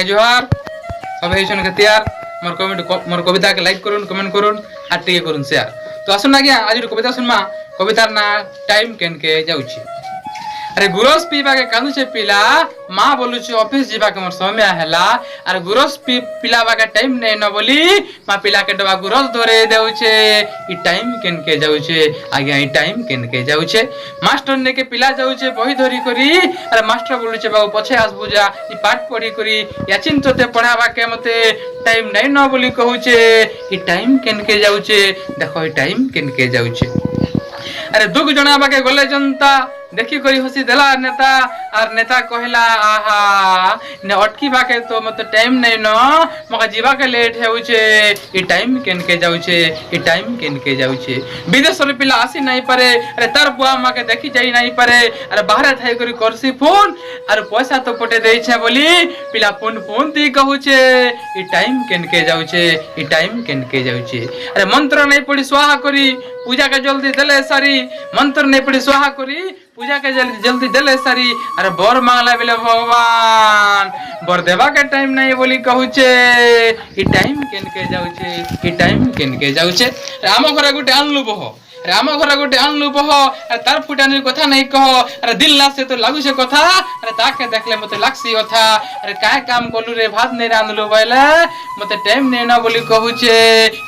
आगे जोहार सब हेछन के तैयार मोर कविता के लाइक करूँ कमेंट करूँ और टिके करूँ शेयर। तो आसन आज्ञा आज कविता सुनमा कवितार ना टाइम केन के जाउछि। अरे गुरस पीवा के कांदुछे पिला माँ बोलुछे ऑफिस जीवा के मोर समय हैला अरे गुरस पिलावा के टाइम नै न बोली माँ पिला के डबा गुरस धरे देउछे ई टाइम केन के जाउछे आज्ञा ई टाइम केन के जाउछे। मास्टर ने के पिला जाउछे बही धरी करी अरे मास्टर बोलुछे बाबू पछे आसबु जा ई पाठ पढ़ी करी याचिन तोते पढ़ावा के मते टाइम नै न बोली कहूछे ई टाइम केन के जाउछे देखो ई टाइम केन के जाउछे। अरे दुख जणावा के गले जनता देखी करी हसी देला नेता और नेता कहला आहा ने अटकी बाके तो मत टाइम नै न मका जीवा के लेट हेउछे ई टाइम केन के जाउछे ई टाइम केन के जाउछे। विदेश रे पिला आसी नहीं पारे अरे तार बुआ मा के देखी जाई नहीं पारे अरे बाहर थाई करी करसी फोन अरे पैसा तो पटे देई छे बोली पिला फोन फोन ती कहूछे ई टाइम केन के जाउछे ई टाइम केन के जाउछे। अरे मंत्र नहीं पड़ी स्वाहा करी पूजा के जल्दी देले सारी मंत्र नहीं पड़ी स्वाहा करी पूजा के जल्दी देले सारी अरे बर मांगला बेले भगवान बर देवा के टाइम नहीं बोली कहूछे ई टाइम केन के जाउछे ई टाइम केन के जाउछे। आम घर गोटे आनलु बह अरे आम घर गोटे आनलु बह अरे तार फुटानी कथा नहीं कह अरे दिल लासे तो लागु से कथा अरे ताके देखले मते लागसी कथा अरे काय काम कलु रे भात नहीं रांधलु बोले मते टाइम नहीं ना बोली कहूछे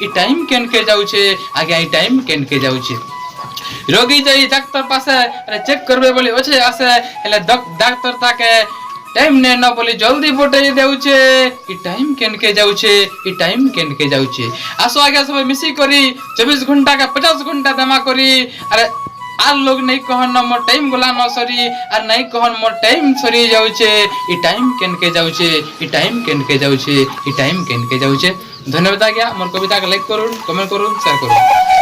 ई टाइम केन के जाउछे आगे ई टाइम केन के जाउछे। रोगी जाई डाक्टर पासे अरे चेक करबे बोली ओछे आसे हेले डाक्टर ताके टाइम ने न बोली जल्दी बटई देउछे ई टाइम केन के जाउछे ई टाइम केन के जाउछे। आसो आगे सब मिसी करी 24 घंटा का 50 घंटा जमा करी अरे आर लोग नहीं कहन न मोर टाइम गोला न सरी और नहीं कहन मोर टाइम सरी जाउछे ई टाइम केन के जाउछे ई टाइम केन के जाउछे ई टाइम केन के जाउछे। धन्यवाद आज्ञा मोर कविता के लाइक करूँ कमेंट करूँ शेयर करूँ।